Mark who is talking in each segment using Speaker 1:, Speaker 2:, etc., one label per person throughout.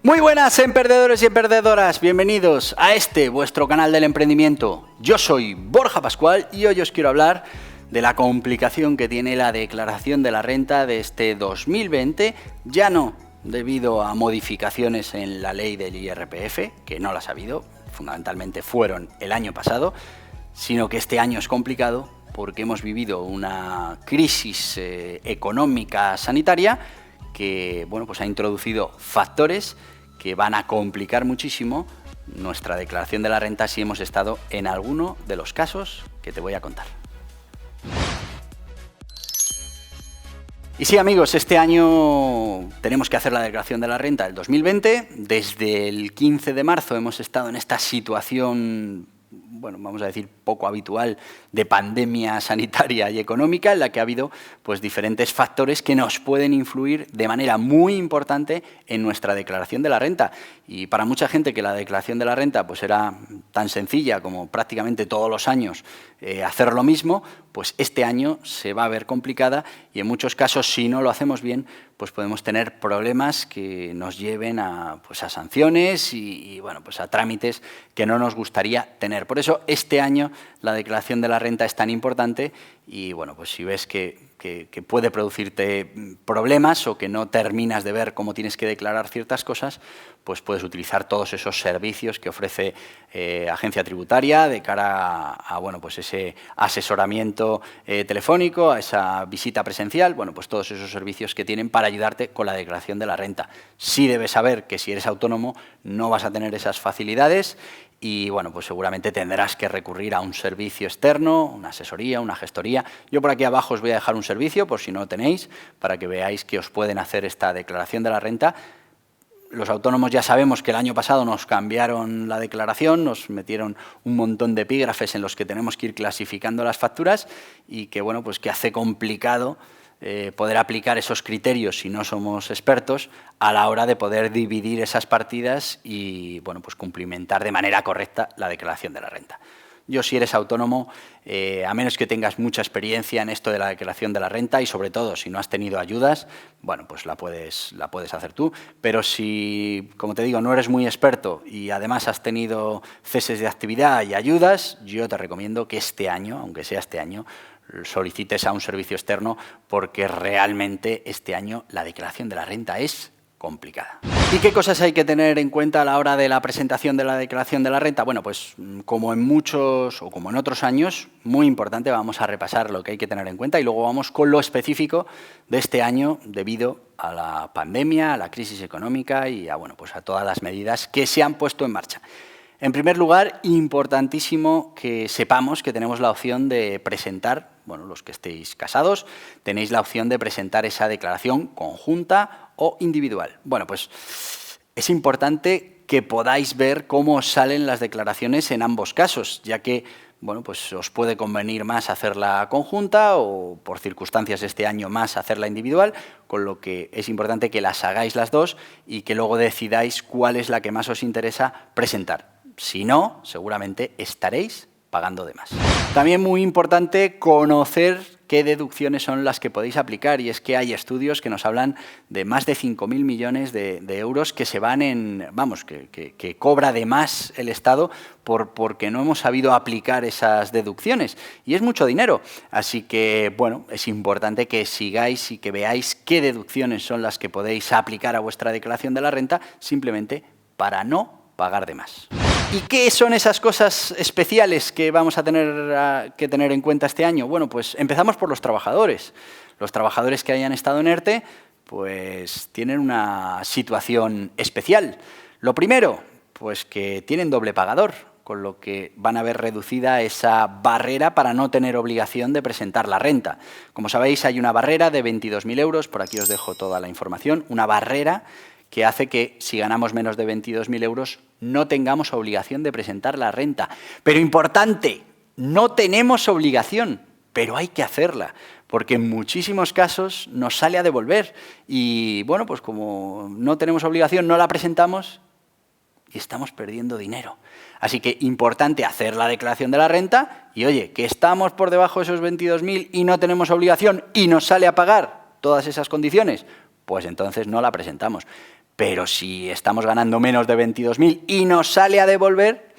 Speaker 1: Muy buenas, emprendedores y emprendedoras. Bienvenidos a vuestro canal del emprendimiento. Yo soy Borja Pascual y hoy os quiero hablar de la complicación que tiene la declaración de la renta de este 2020, ya no debido a modificaciones en la ley del IRPF, que no las ha habido, fundamentalmente fueron el año pasado, sino que este año es complicado porque hemos vivido una crisis económica sanitaria que pues ha introducido factores que van a complicar muchísimo nuestra declaración de la renta si hemos estado en alguno de los casos que te voy a contar. Y sí, amigos, este año tenemos que hacer la declaración de la renta del 2020. Desde el 15 de marzo hemos estado en esta situación, vamos a decir, poco habitual de pandemia sanitaria y económica, en la que ha habido diferentes factores que nos pueden influir de manera muy importante en nuestra declaración de la renta. Y para mucha gente que la declaración de la renta era tan sencilla como prácticamente todos los años hacer lo mismo, este año se va a ver complicada y en muchos casos, si no lo hacemos bien, podemos tener problemas que nos lleven a sanciones y a trámites que no nos gustaría tener. Por eso este año la declaración de la renta es tan importante y si ves que puede producirte problemas o que no terminas de ver cómo tienes que declarar ciertas cosas, puedes utilizar todos esos servicios que ofrece Agencia Tributaria de cara a ese asesoramiento telefónico, a esa visita presencial, todos esos servicios que tienen para ayudarte con la declaración de la renta. Sí debes saber que si eres autónomo no vas a tener esas facilidades y seguramente tendrás que recurrir a un servicio externo, una asesoría, una gestoría. Yo por aquí abajo os voy a dejar un servicio, por si no lo tenéis, para que veáis que os pueden hacer esta declaración de la renta. Los autónomos ya sabemos que el año pasado nos cambiaron la declaración, nos metieron un montón de epígrafes en los que tenemos que ir clasificando las facturas y que, que hace complicado poder aplicar esos criterios si no somos expertos a la hora de poder dividir esas partidas y cumplimentar de manera correcta la declaración de la renta. Yo, si eres autónomo, a menos que tengas mucha experiencia en esto de la declaración de la renta y sobre todo si no has tenido ayudas, la puedes hacer tú. Pero si, como te digo, no eres muy experto y además has tenido ceses de actividad y ayudas, yo te recomiendo que este año, aunque sea este año, solicites a un servicio externo porque realmente este año la declaración de la renta es complicada. ¿Y qué cosas hay que tener en cuenta a la hora de la presentación de la declaración de la renta? Como en muchos o como en otros años, muy importante, vamos a repasar lo que hay que tener en cuenta y luego vamos con lo específico de este año debido a la pandemia, a la crisis económica y a todas las medidas que se han puesto en marcha. En primer lugar, importantísimo que sepamos que tenemos la opción de presentar, los que estéis casados, tenéis la opción de presentar esa declaración conjunta o individual. Es importante que podáis ver cómo salen las declaraciones en ambos casos, ya que os puede convenir más hacerla conjunta o, por circunstancias este año, más hacerla individual, con lo que es importante que las hagáis las dos y que luego decidáis cuál es la que más os interesa presentar. Si no, seguramente estaréis pagando de más. También muy importante conocer qué deducciones son las que podéis aplicar y es que hay estudios que nos hablan de más de 5.000 millones de euros que se van que cobra de más el Estado porque no hemos sabido aplicar esas deducciones y es mucho dinero. Así que, es importante que sigáis y que veáis qué deducciones son las que podéis aplicar a vuestra declaración de la renta simplemente para no pagar de más. ¿Y qué son esas cosas especiales que vamos a tener que tener en cuenta este año? Empezamos por los trabajadores. Los trabajadores que hayan estado en ERTE, tienen una situación especial. Lo primero, que tienen doble pagador, con lo que van a ver reducida esa barrera para no tener obligación de presentar la renta. Como sabéis, hay una barrera de 22.000 euros, por aquí os dejo toda la información, una barrera que hace que si ganamos menos de 22.000 euros no tengamos obligación de presentar la renta. Pero importante, no tenemos obligación, pero hay que hacerla, porque en muchísimos casos nos sale a devolver y, como no tenemos obligación, no la presentamos y estamos perdiendo dinero. Así que importante hacer la declaración de la renta y, oye, que estamos por debajo de esos 22.000 y no tenemos obligación y nos sale a pagar todas esas condiciones, pues entonces no la presentamos. Pero si estamos ganando menos de 22.000 y nos sale a devolver,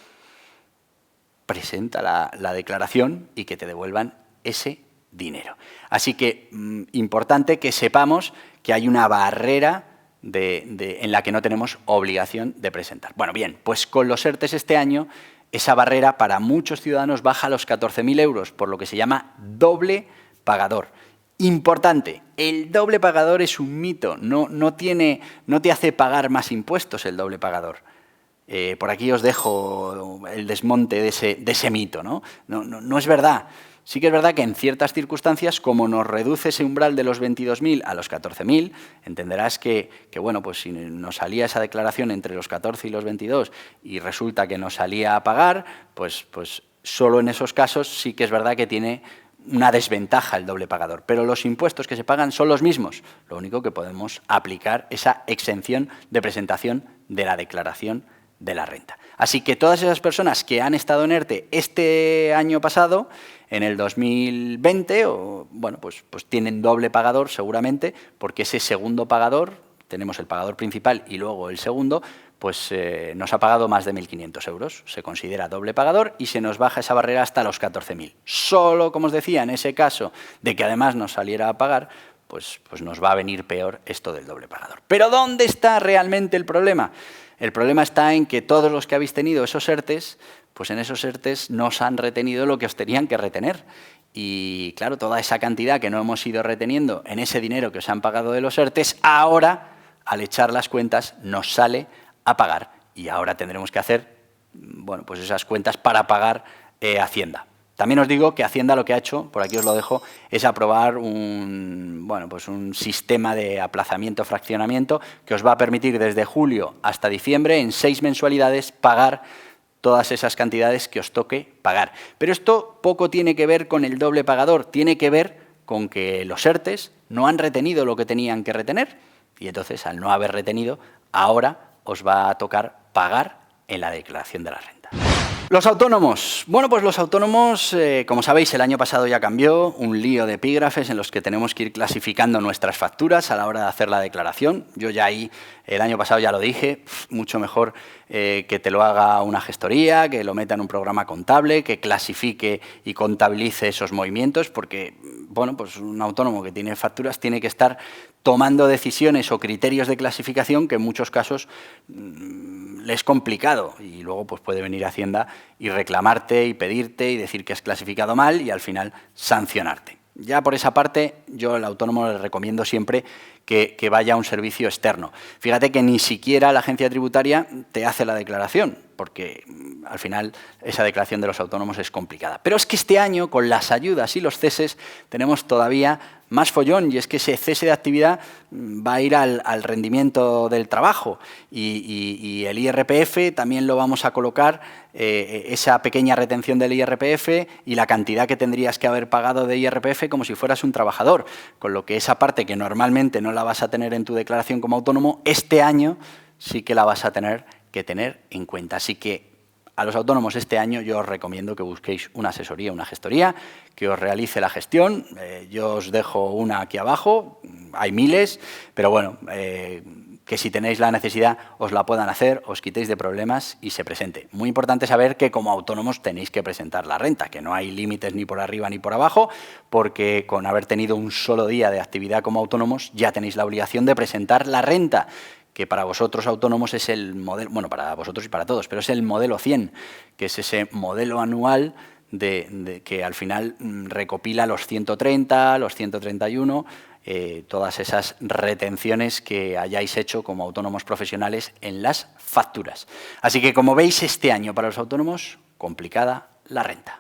Speaker 1: presenta la declaración y que te devuelvan ese dinero. Así que importante que sepamos que hay una barrera en la que no tenemos obligación de presentar. Bueno, bien, pues con los ERTES este año, esa barrera para muchos ciudadanos baja a los 14.000 euros, por lo que se llama doble pagador. Importante, el doble pagador es un mito, no te hace pagar más impuestos el doble pagador. Por aquí os dejo el desmonte de ese mito, ¿no? No es verdad. Sí que es verdad que en ciertas circunstancias, como nos reduce ese umbral de los 22.000 a los 14.000, entenderás que bueno, pues si nos salía esa declaración entre los 14 y los 22 y resulta que nos salía a pagar, pues solo en esos casos sí que es verdad que tiene una desventaja el doble pagador. Pero los impuestos que se pagan son los mismos. Lo único que podemos aplicar esa exención de presentación de la declaración de la renta. Así que todas esas personas que han estado en ERTE este año pasado, en el 2020, bueno, pues tienen doble pagador seguramente, porque ese segundo pagador, tenemos el pagador principal y luego el segundo, pues nos ha pagado más de 1.500 euros. Se considera doble pagador y se nos baja esa barrera hasta los 14.000. Solo, como os decía, en ese caso de que además nos saliera a pagar, pues nos va a venir peor esto del doble pagador. ¿Pero dónde está realmente el problema? El problema está en que todos los que habéis tenido esos ERTES, pues en esos ERTES no os han retenido lo que os tenían que retener. Y claro, toda esa cantidad que no hemos ido reteniendo en ese dinero que os han pagado de los ERTES, ahora, al echar las cuentas, nos sale a pagar. Y ahora tendremos que hacer, bueno, pues esas cuentas para pagar Hacienda. También os digo que Hacienda lo que ha hecho, por aquí os lo dejo, es aprobar un sistema de aplazamiento-fraccionamiento que os va a permitir desde julio hasta diciembre, en 6 mensualidades, pagar todas esas cantidades que os toque pagar. Pero esto poco tiene que ver con el doble pagador, tiene que ver con que los ERTES no han retenido lo que tenían que retener y entonces, al no haber retenido, ahora os va a tocar pagar en la declaración de la renta. Los autónomos. Bueno, pues los autónomos, como sabéis, el año pasado ya cambió, un lío de epígrafes en los que tenemos que ir clasificando nuestras facturas a la hora de hacer la declaración. Yo ya ahí, el año pasado ya lo dije, mucho mejor que te lo haga una gestoría, que lo meta en un programa contable, que clasifique y contabilice esos movimientos, porque, bueno, pues un autónomo que tiene facturas tiene que estar tomando decisiones o criterios de clasificación que en muchos casos le es complicado y luego pues puede venir Hacienda y reclamarte y pedirte y decir que has clasificado mal y al final sancionarte. Ya por esa parte, yo al autónomo le recomiendo siempre que vaya a un servicio externo. Fíjate que ni siquiera la agencia tributaria te hace la declaración, porque al final esa declaración de los autónomos es complicada. Pero es que este año, con las ayudas y los ceses, tenemos todavía más follón, y es que ese cese de actividad va a ir al rendimiento del trabajo y el IRPF también lo vamos a colocar, esa pequeña retención del IRPF y la cantidad que tendrías que haber pagado de IRPF como si fueras un trabajador, con lo que esa parte que normalmente no la vas a tener en tu declaración como autónomo, este año sí que la vas a tener que tener en cuenta. Así que a los autónomos este año yo os recomiendo que busquéis una asesoría, una gestoría, que os realice la gestión. Yo os dejo una aquí abajo, hay miles, pero bueno, que si tenéis la necesidad os la puedan hacer, os quitéis de problemas y se presente. Muy importante saber que como autónomos tenéis que presentar la renta, que no hay límites ni por arriba ni por abajo, porque con haber tenido un solo día de actividad como autónomos ya tenéis la obligación de presentar la renta, que para vosotros autónomos es el modelo, bueno, para vosotros y para todos, pero es el modelo 100, que es ese modelo anual de que al final recopila los 130, los 131, todas esas retenciones que hayáis hecho como autónomos profesionales en las facturas. Así que, como veis, este año para los autónomos, complicada la renta.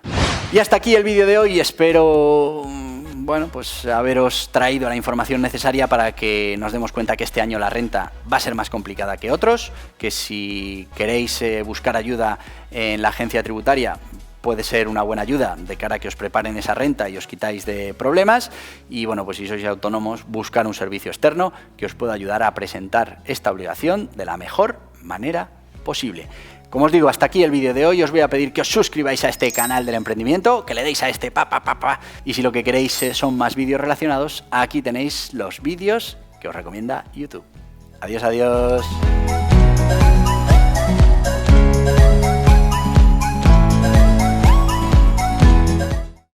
Speaker 1: Y hasta aquí el vídeo de hoy. Espero, bueno, pues haberos traído la información necesaria para que nos demos cuenta que este año la renta va a ser más complicada que otros, que si queréis buscar ayuda en la agencia tributaria, puede ser una buena ayuda de cara a que os preparen esa renta y os quitáis de problemas. Y bueno, pues si sois autónomos, buscar un servicio externo que os pueda ayudar a presentar esta obligación de la mejor manera posible. Como os digo, hasta aquí el vídeo de hoy. Os voy a pedir que os suscribáis a este canal del emprendimiento, que le deis a este y si lo que queréis son más vídeos relacionados, aquí tenéis los vídeos que os recomienda YouTube. Adiós, adiós.